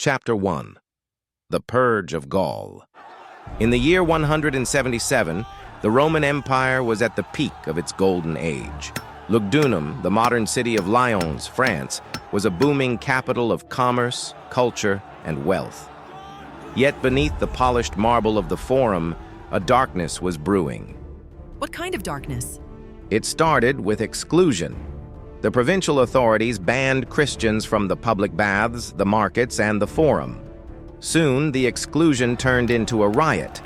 Chapter 1. The Purge of Gaul. In the year 177, the Roman Empire was at the peak of its golden age. Lugdunum, the modern city of Lyons, France, was a booming capital of commerce, culture, and wealth. Yet beneath the polished marble of the Forum, a darkness was brewing. What kind of darkness? It started with exclusion. The provincial authorities banned Christians from the public baths, the markets, and the Forum. Soon, the exclusion turned into a riot.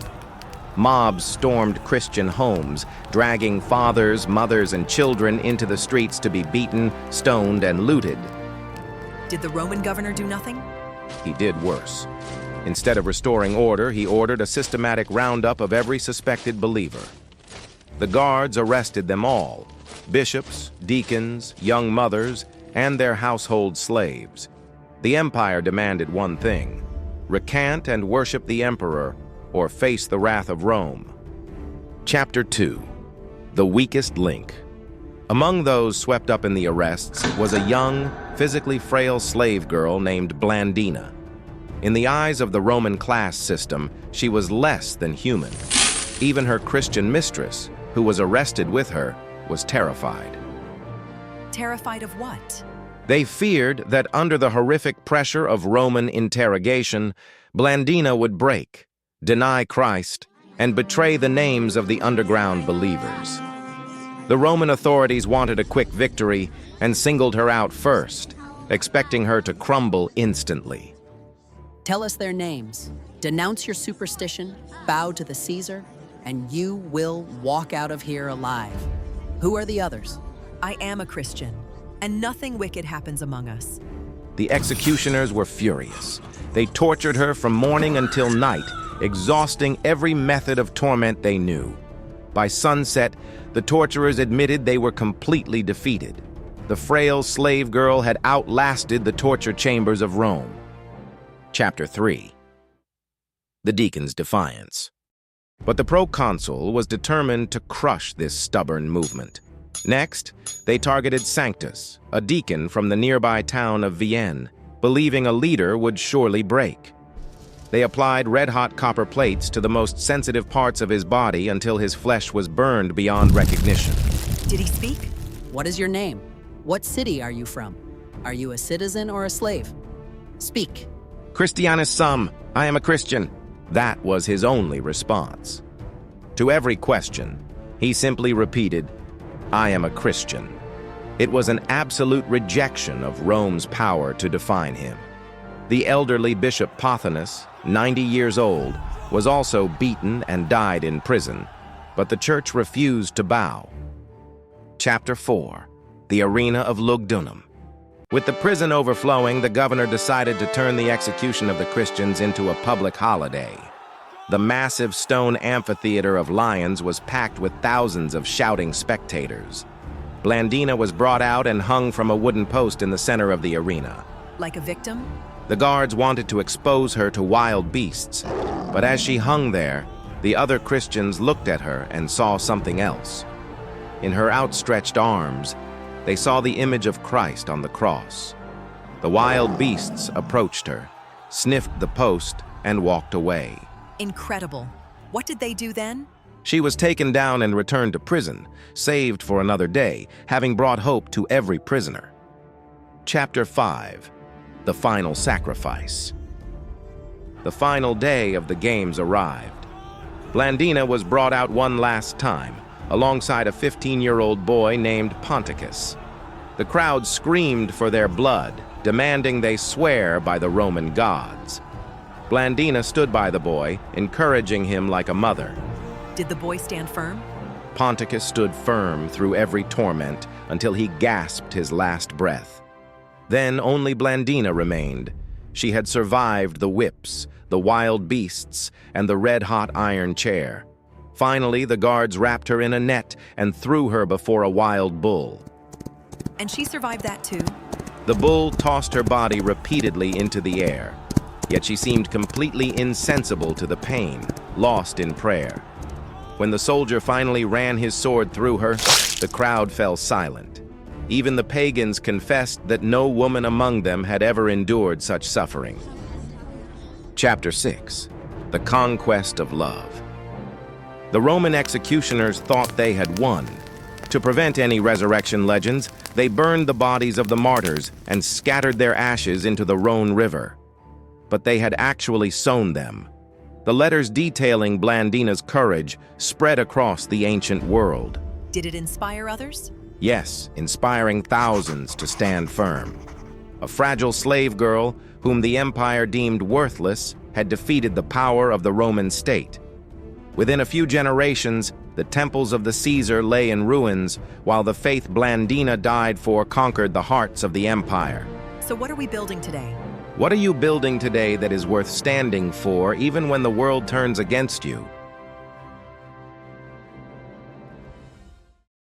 Mobs stormed Christian homes, dragging fathers, mothers, and children into the streets to be beaten, stoned, and looted. Did the Roman governor do nothing? He did worse. Instead of restoring order, he ordered a systematic roundup of every suspected believer. The guards arrested them all: bishops, deacons, young mothers, and their household slaves. The empire demanded one thing: recant and worship the emperor, or face the wrath of Rome. Chapter 2. The Weakest Link. Among those swept up in the arrests was a young, physically frail slave girl named Blandina. In the eyes of the Roman class system, she was less than human. Even her Christian mistress, who was arrested with her, was terrified. Terrified of what? They feared that under the horrific pressure of Roman interrogation, Blandina would break, deny Christ, and betray the names of the underground believers. The Roman authorities wanted a quick victory and singled her out first, expecting her to crumble instantly. Tell us their names, denounce your superstition, bow to the Caesar, and you will walk out of here alive. Who are the others? I am a Christian, and nothing wicked happens among us. The executioners were furious. They tortured her from morning until night, exhausting every method of torment they knew. By sunset, the torturers admitted they were completely defeated. The frail slave girl had outlasted the torture chambers of Rome. Chapter 3. The Deacon's Defiance. But the proconsul was determined to crush this stubborn movement. Next, they targeted Sanctus, a deacon from the nearby town of Vienne, believing a leader would surely break. They applied red-hot copper plates to the most sensitive parts of his body until his flesh was burned beyond recognition. Did he speak? What is your name? What city are you from? Are you a citizen or a slave? Speak. Christianus sum, I am a Christian. That was his only response. To every question, he simply repeated, I am a Christian. It was an absolute rejection of Rome's power to define him. The elderly Bishop Pothinus, 90 years old, was also beaten and died in prison, but the church refused to bow. Chapter 4. The Arena of Lugdunum. With the prison overflowing, the governor decided to turn the execution of the Christians into a public holiday. The massive stone amphitheater of Lyons was packed with thousands of shouting spectators. Blandina was brought out and hung from a wooden post in the center of the arena. Like a victim? The guards wanted to expose her to wild beasts, but as she hung there, the other Christians looked at her and saw something else. In her outstretched arms, they saw the image of Christ on the cross. The wild beasts approached her, sniffed the post, and walked away. Incredible. What did they do then? She was taken down and returned to prison, saved for another day, having brought hope to every prisoner. Chapter 5. The Final Sacrifice. The final day of the games arrived. Blandina was brought out one last time, alongside a 15-year-old boy named Ponticus. The crowd screamed for their blood, demanding they swear by the Roman gods. Blandina stood by the boy, encouraging him like a mother. Did the boy stand firm? Ponticus stood firm through every torment until he gasped his last breath. Then only Blandina remained. She had survived the whips, the wild beasts, and the red-hot iron chair. Finally, the guards wrapped her in a net and threw her before a wild bull. And she survived that too? The bull tossed her body repeatedly into the air, yet she seemed completely insensible to the pain, lost in prayer. When the soldier finally ran his sword through her, the crowd fell silent. Even the pagans confessed that no woman among them had ever endured such suffering. Chapter 6. The Conquest of Love. The Roman executioners thought they had won. To prevent any resurrection legends, they burned the bodies of the martyrs and scattered their ashes into the Rhone River. But they had actually sown them. The letters detailing Blandina's courage spread across the ancient world. Did it inspire others? Yes, inspiring thousands to stand firm. A fragile slave girl, whom the empire deemed worthless, had defeated the power of the Roman state. Within a few generations, the temples of the Caesar lay in ruins, while the faith Blandina died for conquered the hearts of the empire. So what are we building today? What are you building today that is worth standing for even when the world turns against you?